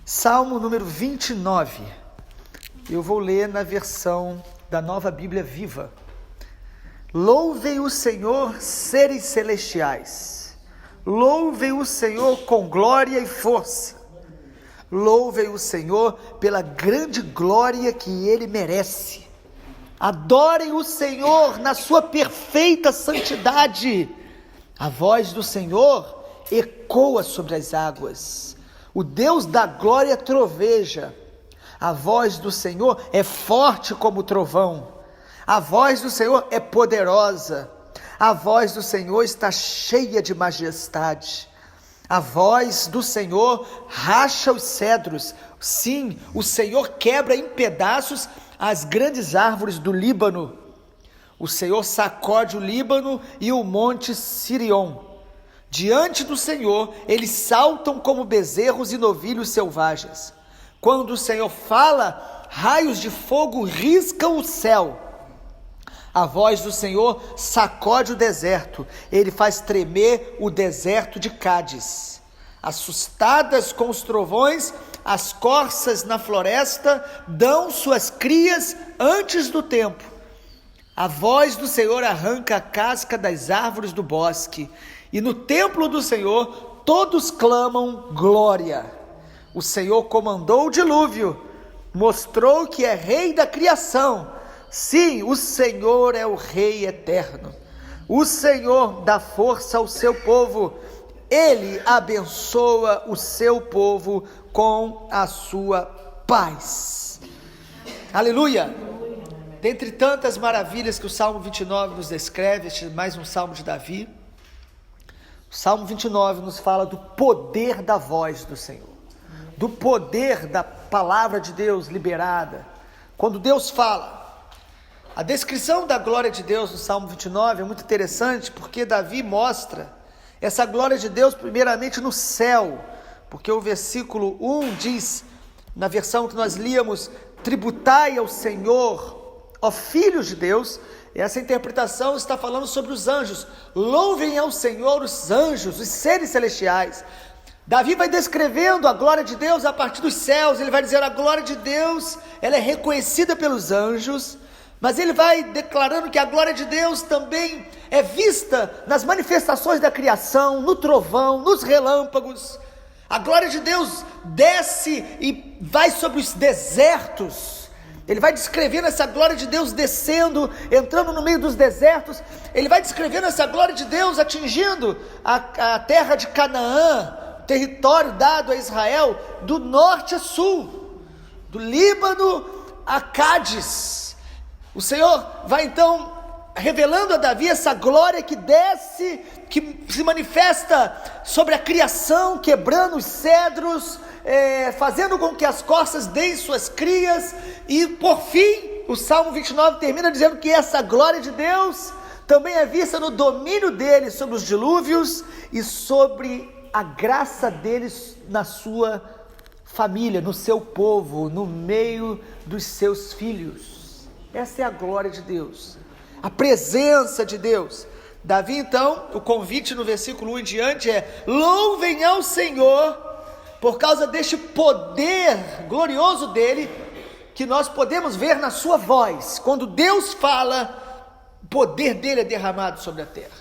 Salmo número 29, eu vou ler na versão da Nova Bíblia Viva. Louvem o Senhor, seres celestiais, louvem o Senhor com glória e força, louvem o Senhor pela grande glória que Ele merece, adorem o Senhor na sua perfeita santidade, a voz do Senhor ecoa sobre as águas, o Deus da glória troveja, a voz do Senhor é forte como o trovão, a voz do Senhor é poderosa, a voz do Senhor está cheia de majestade, a voz do Senhor racha os cedros, sim, o Senhor quebra em pedaços as grandes árvores do Líbano, o Senhor sacode o Líbano e o monte Sirion. Diante do Senhor, eles saltam como bezerros e novilhos selvagens. Quando o Senhor fala, raios de fogo riscam o céu. A voz do Senhor sacode o deserto, ele faz tremer o deserto de Cádiz. Assustadas com os trovões, as corças na floresta dão suas crias antes do tempo. A voz do Senhor arranca a casca das árvores do bosque, e no templo do Senhor todos clamam glória. O Senhor comandou o dilúvio, mostrou que é rei da criação. Sim, o Senhor é o rei eterno. O Senhor dá força ao seu povo. Ele abençoa o seu povo com a sua paz. Aleluia! Dentre tantas maravilhas que o Salmo 29 nos descreve, este é mais um Salmo de Davi, o Salmo 29 nos fala do poder da voz do Senhor, do poder da palavra de Deus liberada. Quando Deus fala, a descrição da glória de Deus no Salmo 29 é muito interessante, porque Davi mostra essa glória de Deus primeiramente no céu, porque o versículo 1 diz, na versão que nós líamos, tributai ao Senhor, ó filhos de Deus. Essa interpretação está falando sobre os anjos. Louvem ao Senhor os anjos, os seres celestiais. Davi vai descrevendo a glória de Deus a partir dos céus. Ele vai dizer a glória de Deus, ela é reconhecida pelos anjos, mas ele vai declarando que a glória de Deus também é vista nas manifestações da criação, no trovão, nos relâmpagos. A glória de Deus desce e vai sobre os desertos. Ele vai descrevendo essa glória de Deus descendo, entrando no meio dos desertos. Ele vai descrevendo essa glória de Deus atingindo a terra de Canaã, território dado a Israel, do norte a sul, do Líbano a Cádiz. O Senhor vai então revelando a Davi essa glória que desce, que se manifesta sobre a criação, quebrando os cedros, fazendo com que as corças deem suas crias, e por fim, o Salmo 29 termina dizendo que essa glória de Deus também é vista no domínio dele sobre os dilúvios e sobre a graça deles na sua família, no seu povo, no meio dos seus filhos. Essa é a glória de Deus, a presença de Deus. Davi então, o convite no versículo 1 em diante é: louvem ao Senhor, por causa deste poder glorioso dele, que nós podemos ver na sua voz. Quando Deus fala, o poder dele é derramado sobre a terra.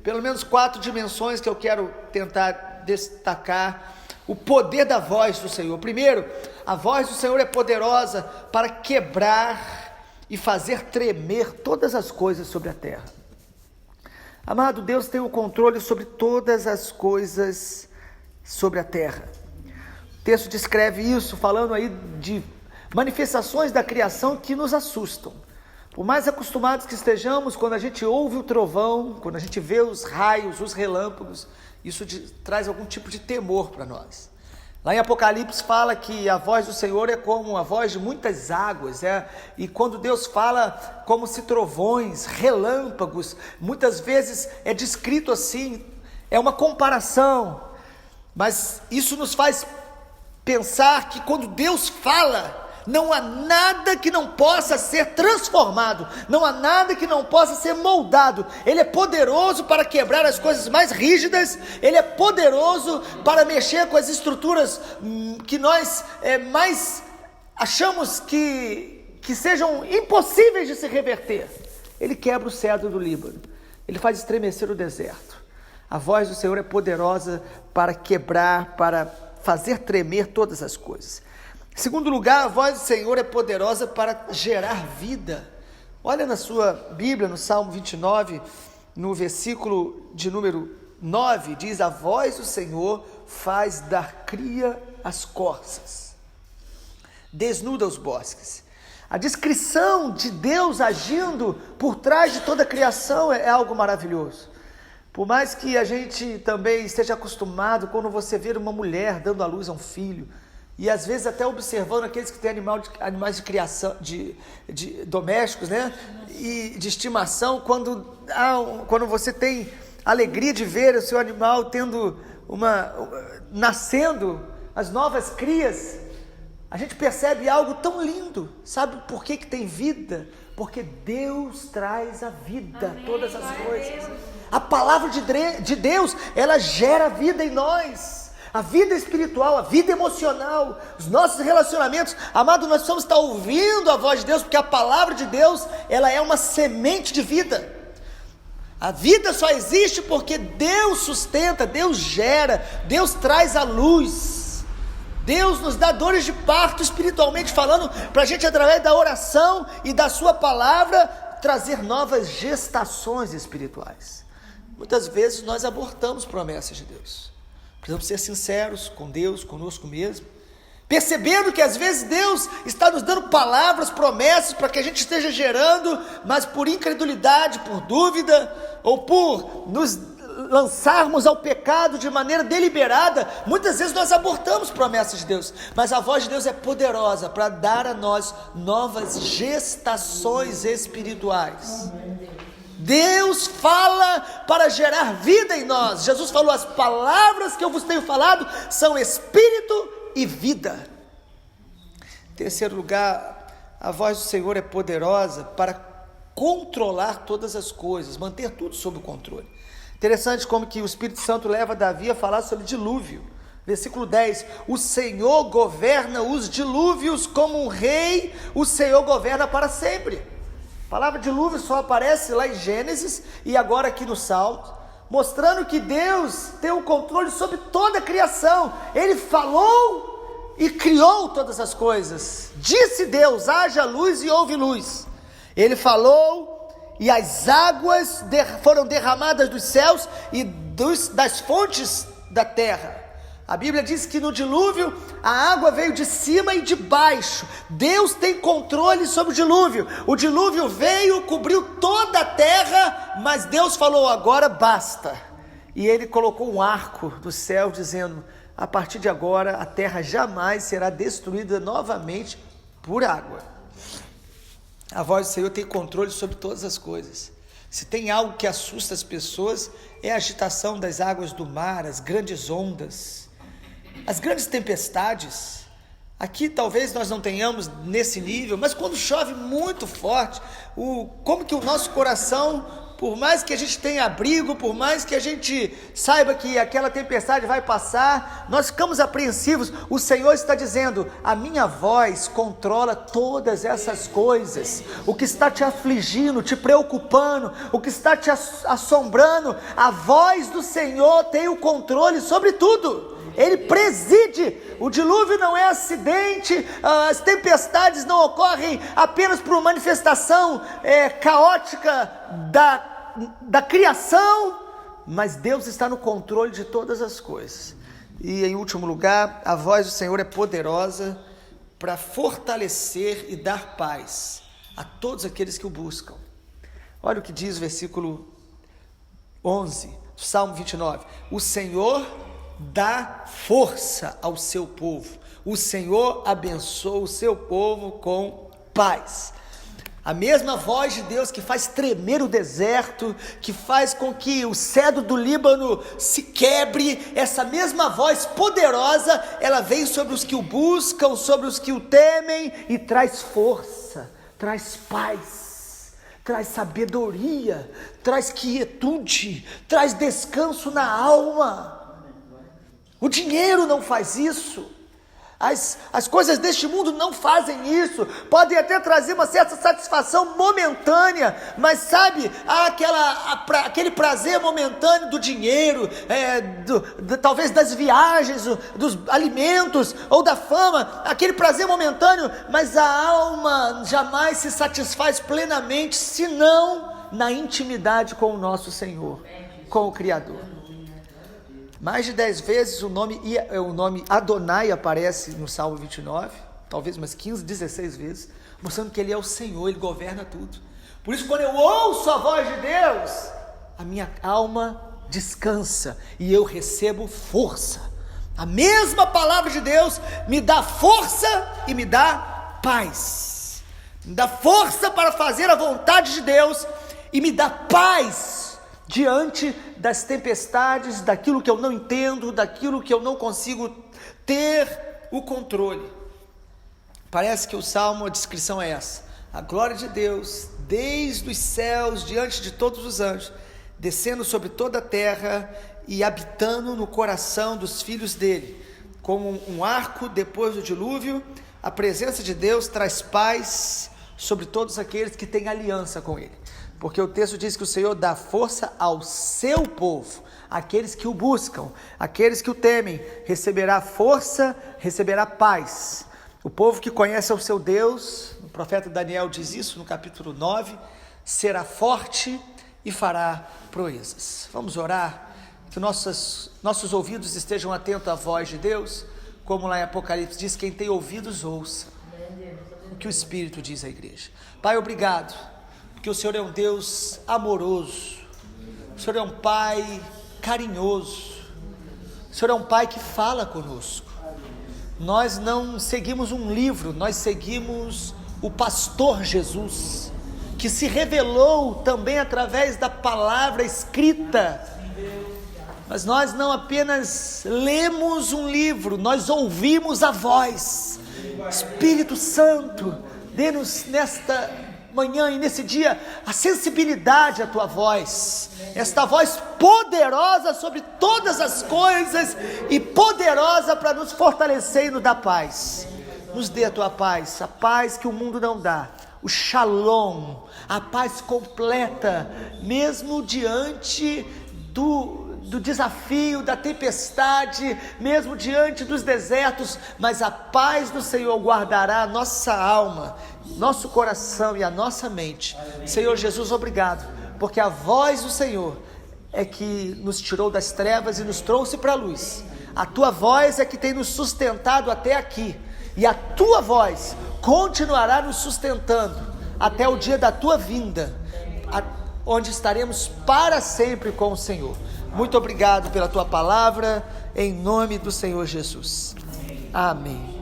Pelo menos 4 dimensões que eu quero tentar destacar o poder da voz do Senhor. Primeiro, a voz do Senhor é poderosa para quebrar e fazer tremer todas as coisas sobre a terra. Amado, Deus tem o controle sobre todas as coisas sobre a terra. O texto descreve isso, falando aí de manifestações da criação que nos assustam. Por mais acostumados que estejamos, quando a gente ouve o trovão, quando a gente vê os raios, os relâmpagos, isso traz algum tipo de temor para nós. Lá em Apocalipse fala que a voz do Senhor é como a voz de muitas águas, e quando Deus fala como se trovões, relâmpagos, muitas vezes é descrito assim, é uma comparação, mas isso nos faz pensar que quando Deus fala, Não há nada que não possa ser transformado, não há nada que não possa ser moldado. Ele é poderoso para quebrar as coisas mais rígidas, Ele é poderoso para mexer com as estruturas que nós mais achamos que sejam impossíveis de se reverter. Ele quebra o cedro do Líbano, Ele faz estremecer o deserto. A voz do Senhor é poderosa para quebrar, para fazer tremer todas as coisas. Em segundo lugar, a voz do Senhor é poderosa para gerar vida. Olha na sua Bíblia, no Salmo 29, no versículo de número 9, diz: a voz do Senhor faz dar cria às corças, desnuda os bosques. A descrição de Deus agindo por trás de toda a criação é algo maravilhoso. Por mais que a gente também esteja acostumado, quando você vê uma mulher dando à luz a um filho, e às vezes até observando aqueles que têm animais de criação, de domésticos, né? E de estimação, quando você tem alegria de ver o seu animal tendo nascendo as novas crias, a gente percebe algo tão lindo. Sabe por que tem vida? Porque Deus traz a vida, amém, todas as coisas. A palavra de Deus, ela gera vida em nós. A vida espiritual, a vida emocional, os nossos relacionamentos. Amado, nós precisamos estar ouvindo a voz de Deus, porque a palavra de Deus, ela é uma semente de vida. A vida só existe porque Deus sustenta, Deus gera, Deus traz a luz. Deus nos dá dores de parto espiritualmente falando, para a gente, através da oração e da sua palavra, trazer novas gestações espirituais. Muitas vezes nós abortamos promessas de Deus. Precisamos ser sinceros com Deus, conosco mesmo, percebendo que às vezes Deus está nos dando palavras, promessas, para que a gente esteja gerando, mas por incredulidade, por dúvida, ou por nos lançarmos ao pecado de maneira deliberada, muitas vezes nós abortamos promessas de Deus, mas a voz de Deus é poderosa para dar a nós novas gestações espirituais. Deus fala para gerar vida em nós. Jesus falou: as palavras que eu vos tenho falado são espírito e vida. Em terceiro lugar, a voz do Senhor é poderosa para controlar todas as coisas, manter tudo sob o controle. Interessante como que o Espírito Santo leva Davi a falar sobre dilúvio. Versículo 10, o Senhor governa os dilúvios como um rei, o Senhor governa para sempre. A palavra dilúvio só aparece lá em Gênesis e agora aqui no Salmos, mostrando que Deus tem o controle sobre toda a criação. Ele falou e criou todas as coisas. Disse Deus: haja luz e houve luz. Ele falou e as águas foram derramadas dos céus e das fontes da terra. A Bíblia diz que no dilúvio a água veio de cima e de baixo. Deus tem controle sobre o dilúvio. O dilúvio veio, cobriu toda a terra, mas Deus falou: agora basta. E Ele colocou um arco do céu dizendo: a partir de agora a terra jamais será destruída novamente por água. A voz do Senhor tem controle sobre todas as coisas. Se tem algo que assusta as pessoas, é a agitação das águas do mar, as grandes ondas, as grandes tempestades. Aqui talvez nós não tenhamos nesse nível, mas quando chove muito forte, como que o nosso coração, por mais que a gente tenha abrigo, por mais que a gente saiba que aquela tempestade vai passar, nós ficamos apreensivos. O Senhor está dizendo: a minha voz controla todas essas coisas. O que está te afligindo, te preocupando, o que está te assombrando, a voz do Senhor tem o controle sobre tudo. Ele preside. O dilúvio não é acidente, as tempestades não ocorrem apenas por uma manifestação caótica da criação, mas Deus está no controle de todas as coisas. E em último lugar, a voz do Senhor é poderosa para fortalecer e dar paz a todos aqueles que o buscam. Olha o que diz o versículo 11, Salmo 29. O Senhor dá força ao seu povo. O Senhor abençoa o seu povo com paz. A mesma voz de Deus que faz tremer o deserto, que faz com que o cedro do Líbano se quebre, essa mesma voz poderosa, ela vem sobre os que o buscam, sobre os que o temem e traz força, traz paz, traz sabedoria, traz quietude, traz descanso na alma. O dinheiro não faz isso. As coisas deste mundo não fazem isso. Podem até trazer uma certa satisfação momentânea, mas sabe, aquele prazer momentâneo do dinheiro, talvez das viagens, dos alimentos ou da fama, aquele prazer momentâneo, mas a alma jamais se satisfaz plenamente, senão na intimidade com o nosso Senhor, com o Criador. Mais de 10 vezes o nome Adonai aparece no Salmo 29, talvez umas 15, 16 vezes, mostrando que Ele é o Senhor, Ele governa tudo. Por isso, quando eu ouço a voz de Deus, a minha alma descansa e eu recebo força. A mesma palavra de Deus me dá força e me dá paz. Me dá força para fazer a vontade de Deus e me dá paz diante das tempestades, daquilo que eu não entendo, daquilo que eu não consigo ter o controle. Parece que o Salmo, a descrição é essa: a glória de Deus, desde os céus, diante de todos os anjos, descendo sobre toda a terra e habitando no coração dos filhos dele. Como um arco depois do dilúvio, a presença de Deus traz paz sobre todos aqueles que têm aliança com Ele. Porque o texto diz que o Senhor dá força ao seu povo, aqueles que o buscam, aqueles que o temem, receberá força, receberá paz. O povo que conhece o seu Deus, o profeta Daniel diz isso no capítulo 9, será forte e fará proezas. Vamos orar, que nossos ouvidos estejam atentos à voz de Deus, como lá em Apocalipse diz, quem tem ouvidos ouça o que o Espírito diz à igreja. Pai, obrigado, porque o Senhor é um Deus amoroso, o Senhor é um Pai carinhoso, o Senhor é um Pai que fala conosco. Nós não seguimos um livro, nós seguimos o pastor Jesus, que se revelou também através da palavra escrita. Mas nós não apenas lemos um livro, nós ouvimos a voz. Espírito Santo, dê-nos nesta manhã e nesse dia a sensibilidade à tua voz, esta voz poderosa sobre todas as coisas e poderosa para nos fortalecer e nos dar paz. Nos dê a tua paz, a paz que o mundo não dá, o shalom, a paz completa, mesmo diante do desafio, da tempestade, mesmo diante dos desertos, mas a paz do Senhor guardará a nossa alma, nosso coração e a nossa mente. Senhor Jesus, obrigado, porque a voz do Senhor é que nos tirou das trevas e nos trouxe para a luz. A tua voz é que tem nos sustentado até aqui, e a tua voz continuará nos sustentando até o dia da tua vinda, onde estaremos para sempre com o Senhor. Muito obrigado pela tua palavra, em nome do Senhor Jesus. Amém.